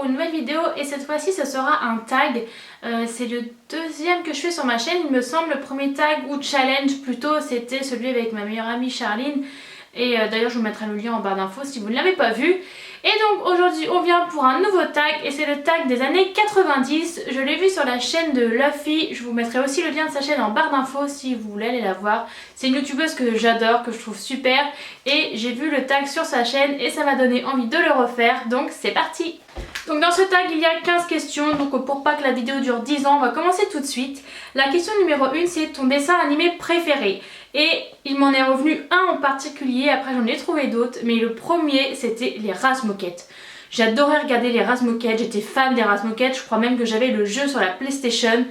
pour une nouvelle vidéo et cette fois-ci ce sera un tag. C'est le deuxième que je fais sur ma chaîne il me semble. Le premier tag ou challenge plutôt c'était celui avec ma meilleure amie Charline. Et d'ailleurs je vous mettrai le lien en barre d'infos si vous ne l'avez pas vu. Et donc aujourd'hui on vient pour un nouveau tag et c'est le tag des années 90. Je l'ai vu sur la chaîne de Luffy. Je vous mettrai aussi le lien de sa chaîne en barre d'infos si vous voulez aller la voir. C'est une youtubeuse que j'adore, que je trouve super. Et j'ai vu le tag sur sa chaîne et ça m'a donné envie de le refaire. Donc c'est parti. Donc dans ce tag il y a 15 questions, donc pour pas que la vidéo dure 10 ans, on va commencer tout de suite. La question numéro 1 c'est ton dessin animé préféré. Et il m'en est revenu un en particulier, après j'en ai trouvé d'autres, mais le premier c'était les Razmoket. J'adorais regarder les Razmoket, j'étais fan des Razmoket, je crois même que j'avais le jeu sur la PlayStation.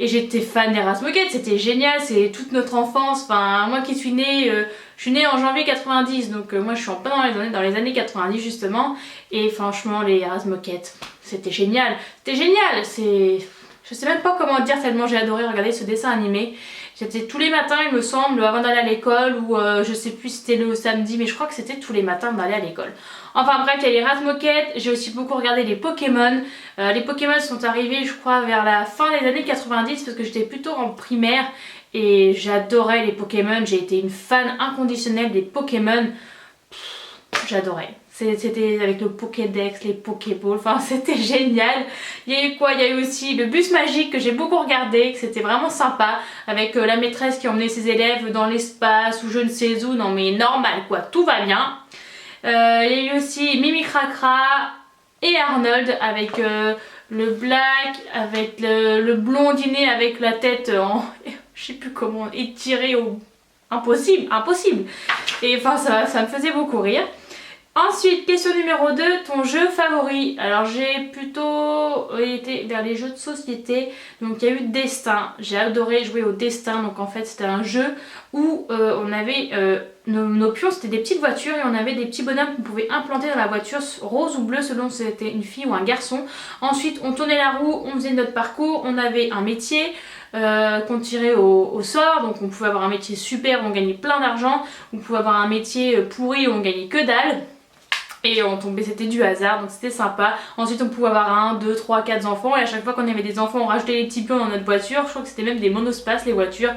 Et j'étais fan des Razmoket, c'était génial, c'est toute notre enfance, enfin moi qui suis née, je suis née en janvier 90, donc moi je suis en plein dans les années 90 justement. Et franchement les Razmoket, c'était génial, je sais même pas comment dire tellement j'ai adoré regarder ce dessin animé. C'était tous les matins il me semble avant d'aller à l'école ou je sais plus si c'était le samedi mais je crois que c'était tous les matins d'aller à l'école. Enfin bref, il y a les Razmoket, j'ai aussi beaucoup regardé les Pokémon. Les Pokémon sont arrivés je crois vers la fin des années 90 parce que j'étais plutôt en primaire et j'adorais les Pokémon, j'ai été une fan inconditionnelle des Pokémon. J'adorais. C'était avec le Pokédex, les Pokéballs, enfin c'était génial. Il y a eu quoi? Il y a eu aussi le bus magique que j'ai beaucoup regardé, que c'était vraiment sympa, avec la maîtresse qui emmenait ses élèves dans l'espace ou je ne sais où, non mais normal quoi, tout va bien. Il y a eu aussi Mimi Cracra et Arnold avec le black, avec le blondinet avec la tête en... je sais plus comment, étirée au... Impossible. Et enfin ça me faisait beaucoup rire. Ensuite, question numéro 2, ton jeu favori. Alors j'ai plutôt été vers les jeux de société. Donc il y a eu Destin, j'ai adoré jouer au Destin. Donc en fait c'était un jeu où on avait nos pions, c'était des petites voitures et on avait des petits bonhommes qu'on pouvait implanter dans la voiture, rose ou bleu selon si c'était une fille ou un garçon. Ensuite on tournait la roue, on faisait notre parcours, on avait un métier qu'on tirait au sort. Donc on pouvait avoir un métier super où on gagnait plein d'argent, on pouvait avoir un métier pourri où on gagnait que dalle. Et on tombait, c'était du hasard donc c'était sympa. Ensuite on pouvait avoir 1, 2, 3, 4 enfants et à chaque fois qu'on avait des enfants on rajoutait les petits pions dans notre voiture. Je crois que c'était même des monospaces les voitures,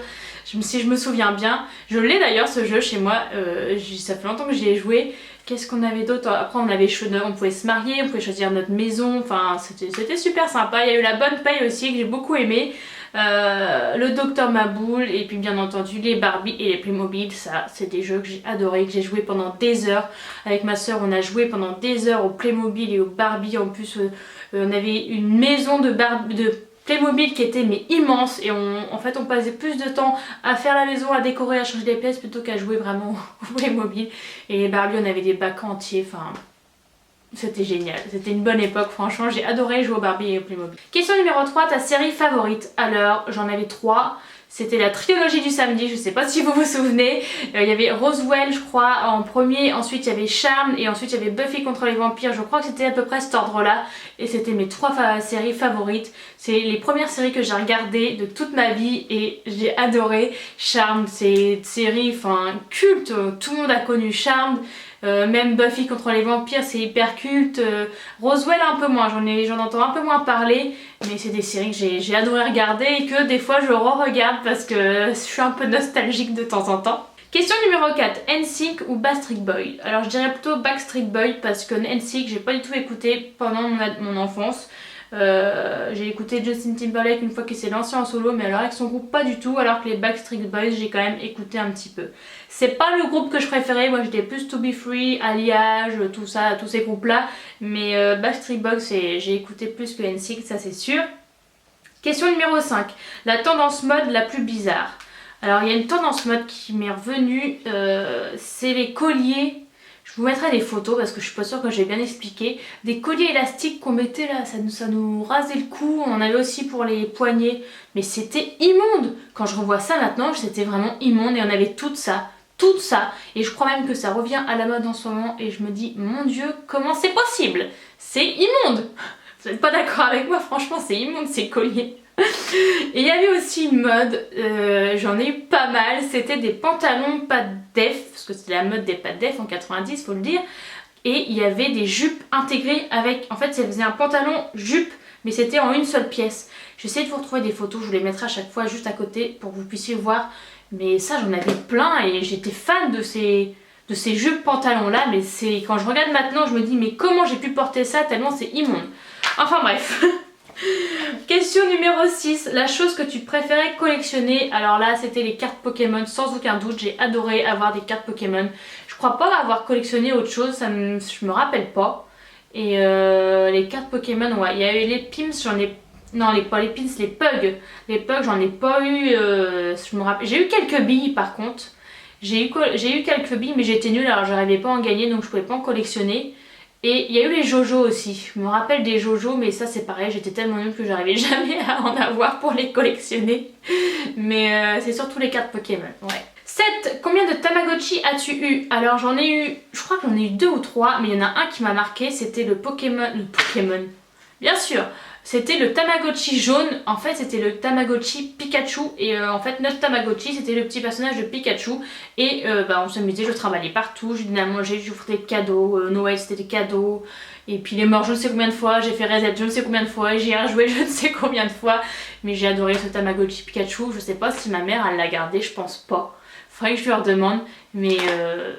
si je me souviens bien. Je l'ai d'ailleurs ce jeu chez moi, ça fait longtemps que j'y ai joué. Qu'est-ce qu'on avait d'autre? Après on avait on pouvait se marier, on pouvait choisir notre maison, enfin c'était super sympa. Il y a eu la bonne paye aussi que j'ai beaucoup aimé. Le Docteur Maboul et puis bien entendu les Barbie et les Playmobil, ça c'est des jeux que j'ai adoré, que j'ai joué pendant des heures. Avec ma soeur on a joué pendant des heures au Playmobil et au Barbie. En plus on avait une maison de Playmobil qui était mais immense et en fait on passait plus de temps à faire la maison, à décorer, à changer des pièces plutôt qu'à jouer vraiment au Playmobil. Et les Barbie on avait des bacs entiers, enfin... C'était génial, c'était une bonne époque, franchement j'ai adoré jouer au Barbie et au Playmobil. Question numéro 3, ta série favorite? Alors j'en avais 3, c'était la trilogie du samedi, je sais pas si vous vous souvenez. Il y avait Roswell je crois en premier, ensuite il y avait Charmed et ensuite il y avait Buffy contre les vampires. Je crois que c'était à peu près cet ordre là et c'était mes 3 séries favorites. C'est les premières séries que j'ai regardées de toute ma vie et j'ai adoré. Charmed, c'est une série culte, tout le monde a connu Charmed. Même Buffy contre les vampires c'est hyper culte. Roswell un peu moins, j'en entends un peu moins parler. Mais c'est des séries que j'ai adoré regarder et que des fois je re-regarde parce que je suis un peu nostalgique de temps en temps. Question numéro 4, NSYNC ou Backstreet Boy? Alors je dirais plutôt Backstreet Boy parce que NSYNC j'ai pas du tout écouté pendant mon enfance. J'ai écouté Justin Timberlake une fois qu'il s'est lancé en solo mais alors avec son groupe pas du tout, alors que les Backstreet Boys j'ai quand même écouté un petit peu. C'est pas le groupe que je préférais, moi j'étais plus To Be Free, Alliage, tout ça, tous ces groupes là, mais Backstreet Boys j'ai écouté plus que NSYNC, ça c'est sûr. Question numéro 5, la tendance mode la plus bizarre. Alors il y a une tendance mode qui m'est revenue, c'est les colliers. Je vous mettrai des photos parce que je suis pas sûre que j'ai bien expliqué. Des colliers élastiques qu'on mettait là, ça nous rasait le cou. On en avait aussi pour les poignets. Mais c'était immonde. Quand je revois ça maintenant, c'était vraiment immonde et on avait tout ça. Et je crois même que ça revient à la mode en ce moment et je me dis, mon Dieu, comment c'est possible? C'est immonde. Vous n'êtes pas d'accord avec moi? Franchement, c'est immonde ces colliers. Et il y avait aussi une mode, j'en ai eu pas mal, c'était des pantalons pas def, parce que c'était la mode des pas def en 90 faut le dire, et il y avait des jupes intégrées avec, en fait ça faisait un pantalon jupe mais c'était en une seule pièce. J'essaie de vous retrouver des photos, je vous les mettrai à chaque fois juste à côté pour que vous puissiez voir. Mais ça j'en avais plein et j'étais fan de ces jupes pantalons là, mais c'est quand je regarde maintenant je me dis mais comment j'ai pu porter ça tellement c'est immonde. Enfin bref. Question numéro 6, la chose que tu préférais collectionner. Alors là c'était les cartes Pokémon sans aucun doute, j'ai adoré avoir des cartes Pokémon. Je crois pas avoir collectionné autre chose, je me rappelle pas. Et les cartes Pokémon, ouais, il y a eu les Pims, j'en ai... Non, pas les Pins, les Pugs. Les Pugs, j'en ai pas eu, je me rappelle. J'ai eu quelques billes par contre. J'ai eu quelques billes mais j'étais nulle alors j'arrivais pas à en gagner donc je pouvais pas en collectionner. Et il y a eu les Jojo aussi. Je me rappelle des Jojo mais ça c'est pareil, j'étais tellement nulle que j'arrivais jamais à en avoir pour les collectionner. Mais c'est surtout les cartes Pokémon, ouais. 7. Combien de Tamagotchi as-tu eu? Alors j'en ai eu, je crois que j'en ai eu 2 ou 3, mais il y en a un qui m'a marqué, c'était le Pokémon. Bien sûr, c'était le Tamagotchi jaune. En fait c'était le Tamagotchi Pikachu et en fait notre Tamagotchi c'était le petit personnage de Pikachu. Et on s'amusait, je travaillais partout, je donnais à manger, je offrais des cadeaux, Noël c'était des cadeaux. Et puis il est mort je ne sais combien de fois, j'ai fait reset je ne sais combien de fois, j'y ai rejoué je ne sais combien de fois. Mais j'ai adoré ce Tamagotchi Pikachu, je sais pas si ma mère elle l'a gardé, je pense pas. Faudrait que je leur demande, mais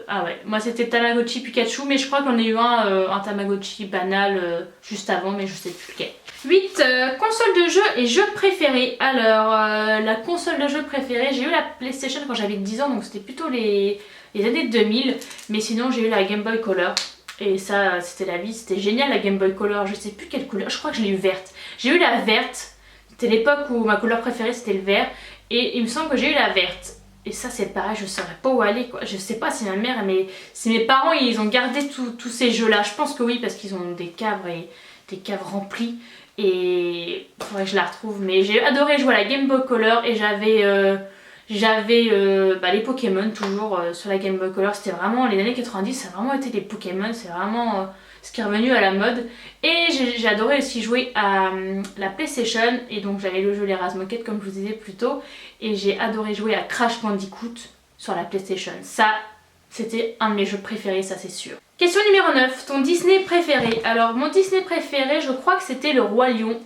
ah ouais, moi c'était Tamagotchi Pikachu, mais je crois qu'on a eu un Tamagotchi banal juste avant, mais je sais plus lequel. 8. Console de jeu et jeu préféré. Alors, la console de jeu préférée, j'ai eu la PlayStation quand j'avais 10 ans, donc c'était plutôt les années 2000, mais sinon j'ai eu la Game Boy Color. Et ça, c'était la vie, c'était génial la Game Boy Color, je sais plus quelle couleur, je crois que je l'ai eu verte. J'ai eu la verte, c'était l'époque où ma couleur préférée c'était le vert, et il me semble que j'ai eu la verte. Et ça c'est pareil, je saurais pas où aller quoi. Je sais pas si ma mère, si mes parents ils ont gardé tous ces jeux là. Je pense que oui parce qu'ils ont des caves et des caves remplies. Et il faudrait que je la retrouve. Mais j'ai adoré jouer à la Game Boy Color et j'avais les Pokémon toujours sur la Game Boy Color. C'était vraiment les années 90, ça a vraiment été les Pokémon. C'est vraiment ce qui est revenu à la mode. Et j'ai adoré aussi jouer à la PlayStation. Et donc j'avais le jeu Les Razmoket comme je vous disais plus tôt. Et j'ai adoré jouer à Crash Bandicoot sur la PlayStation. Ça, c'était un de mes jeux préférés, ça c'est sûr. Question numéro 9, ton Disney préféré. Alors mon Disney préféré, je crois que c'était Le Roi Lion.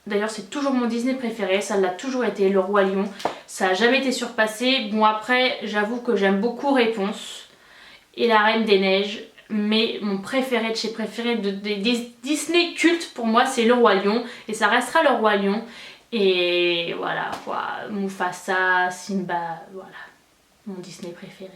D'ailleurs c'est toujours mon Disney préféré, ça l'a toujours été, Le Roi Lion. Ça n'a jamais été surpassé. Bon après, j'avoue que j'aime beaucoup Réponse et La Reine des Neiges. Mais mon préféré de chez préféré des Disney cultes pour moi c'est Le Roi Lion. Et ça restera Le Roi Lion. Et voilà, Mufasa, Simba, voilà, mon Disney préféré.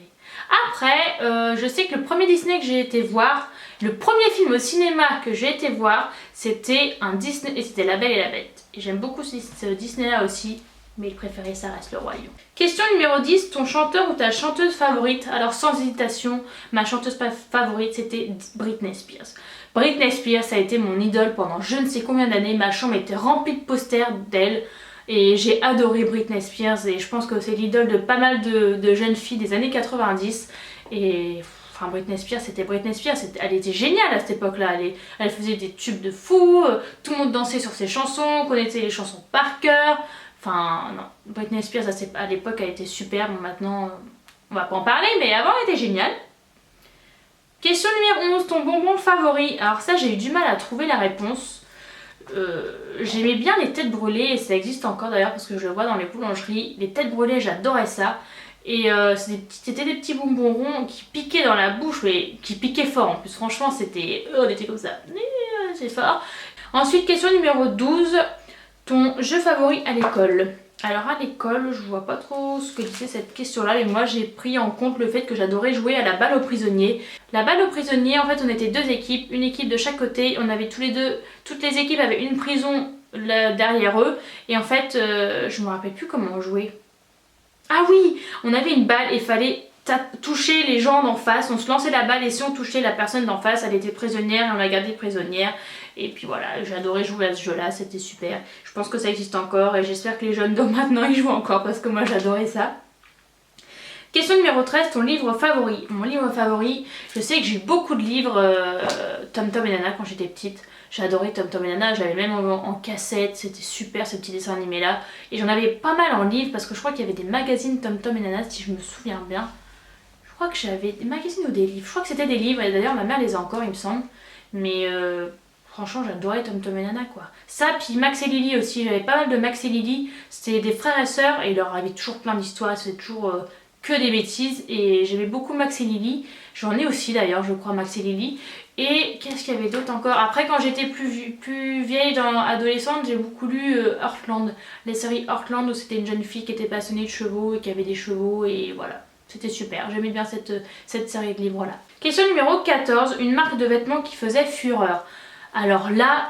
Après, je sais que le premier Disney que j'ai été voir, le premier film au cinéma que j'ai été voir, c'était un Disney, et c'était La Belle et la Bête. Et j'aime beaucoup ce Disney là aussi, mais le préféré ça reste Le Roi Lion. Question numéro 10, ton chanteur ou ta chanteuse favorite? Alors sans hésitation, ma chanteuse favorite c'était Britney Spears. Britney Spears a été mon idole pendant je ne sais combien d'années, ma chambre était remplie de posters d'elle. Et j'ai adoré Britney Spears et je pense que c'est l'idole de pas mal de jeunes filles des années 90. Et enfin Britney Spears c'était Britney Spears, elle était géniale à cette époque là, elle faisait des tubes de fou, tout le monde dansait sur ses chansons, connaissait les chansons par cœur. Enfin non, Britney Spears à l'époque elle était super, bon maintenant on va pas en parler mais avant elle était géniale. Question numéro 11, ton bonbon favori. Alors ça j'ai eu du mal à trouver la réponse. J'aimais bien les têtes brûlées et ça existe encore d'ailleurs parce que je le vois dans les boulangeries. Les têtes brûlées j'adorais ça. Et c'était des petits bonbons ronds qui piquaient dans la bouche mais qui piquaient fort en plus. Franchement c'était... on était comme ça. C'est fort. Ensuite question numéro 12, ton jeu favori à l'école. Alors à l'école, je vois pas trop ce que disait cette question-là, mais moi j'ai pris en compte le fait que j'adorais jouer à la balle aux prisonniers. La balle aux prisonniers, en fait on était deux équipes, une équipe de chaque côté, on avait tous les deux, toutes les équipes avaient une prison là, derrière eux, et en fait je me rappelle plus comment on jouait. Ah oui, on avait une balle et il fallait toucher les gens d'en face, on se lançait la balle et si on touchait la personne d'en face, elle était prisonnière et on la gardait prisonnière. Et puis voilà, j'adorais jouer à ce jeu là, c'était super. Je pense que ça existe encore et j'espère que les jeunes de maintenant y jouent encore parce que moi j'adorais ça. Question numéro 13, ton livre favori. Mon livre favori, je sais que j'ai eu beaucoup de livres Tom Tom et Nana quand j'étais petite. J'adorais Tom Tom et Nana, j'avais même en cassette, c'était super ce petit dessin animé là. Et j'en avais pas mal en livre parce que je crois qu'il y avait des magazines Tom Tom et Nana si je me souviens bien. Je Je crois que j'avais des magazines ou des livres. Je crois que c'était des livres et d'ailleurs ma mère les a encore il me semble. Mais franchement j'adorais Tom Tom et Nana quoi. Ça puis Max et Lily aussi. J'avais pas mal de Max et Lily. C'était des frères et sœurs et il leur arrivait toujours plein d'histoires. C'était toujours que des bêtises. Et j'aimais beaucoup Max et Lily. J'en ai aussi d'ailleurs je crois Max et Lily. Et qu'est-ce qu'il y avait d'autre encore? Après quand j'étais plus vieille, adolescente, j'ai beaucoup lu Heartland. Les séries Heartland où c'était une jeune fille qui était passionnée de chevaux et qui avait des chevaux et voilà. C'était super, j'aimais bien cette série de livres là. Question numéro 14, une marque de vêtements qui faisait fureur. Alors là,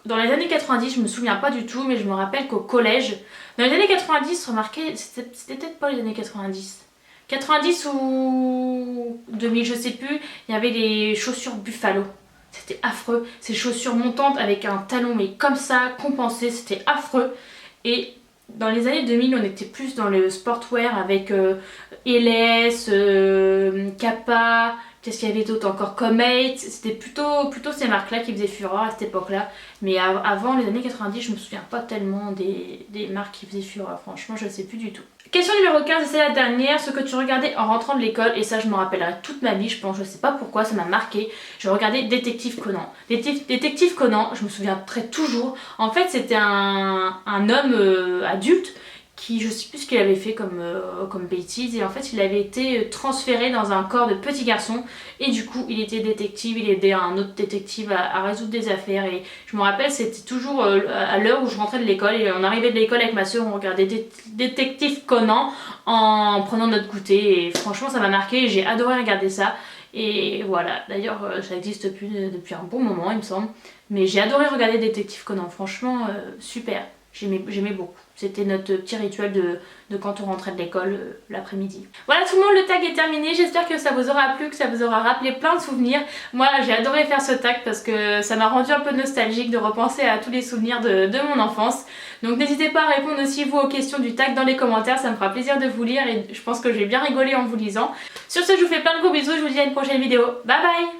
dans les années 90, je me souviens pas du tout, mais je me rappelle qu'au collège, dans les années 90, remarquez, c'était peut-être pas les années 90. 90 ou 2000, je sais plus, il y avait les chaussures Buffalo. C'était affreux, ces chaussures montantes avec un talon mais comme ça, compensé, c'était affreux. Et dans les années 2000, on était plus dans le sportwear avec LS, Kappa, qu'est-ce qu'il y avait d'autre encore, Comate. C'était plutôt ces marques-là qui faisaient fureur à cette époque-là. Mais avant les années 90, je me souviens pas tellement des marques qui faisaient fureur. Franchement, je ne sais plus du tout. Question numéro 15, et c'est la dernière, ce que tu regardais en rentrant de l'école, et ça je m'en rappellerai toute ma vie, je pense, je sais pas pourquoi, ça m'a marqué. Je regardais Détective Conan. Détective Conan, je me souviendrai toujours, en fait c'était un homme adulte qui, je sais plus ce qu'il avait fait comme bêtise, et en fait il avait été transféré dans un corps de petit garçon, et du coup il était détective, il aidait un autre détective à résoudre des affaires, et je me rappelle c'était toujours à l'heure où je rentrais de l'école, et on arrivait de l'école avec ma soeur, on regardait Détective Conan en prenant notre goûter, et franchement ça m'a marqué, j'ai adoré regarder ça. Et voilà, d'ailleurs ça n'existe plus depuis un bon moment il me semble, mais j'ai adoré regarder Détective Conan, franchement super. J'aimais beaucoup. C'était notre petit rituel de quand on rentrait de l'école l'après-midi. Voilà tout le monde, le tag est terminé. J'espère que ça vous aura plu, que ça vous aura rappelé plein de souvenirs. Moi j'ai adoré faire ce tag parce que ça m'a rendu un peu nostalgique de repenser à tous les souvenirs de mon enfance. Donc n'hésitez pas à répondre aussi vous aux questions du tag dans les commentaires, ça me fera plaisir de vous lire et je pense que j'ai bien rigolé en vous lisant. Sur ce, je vous fais plein de gros bisous, je vous dis à une prochaine vidéo. Bye bye!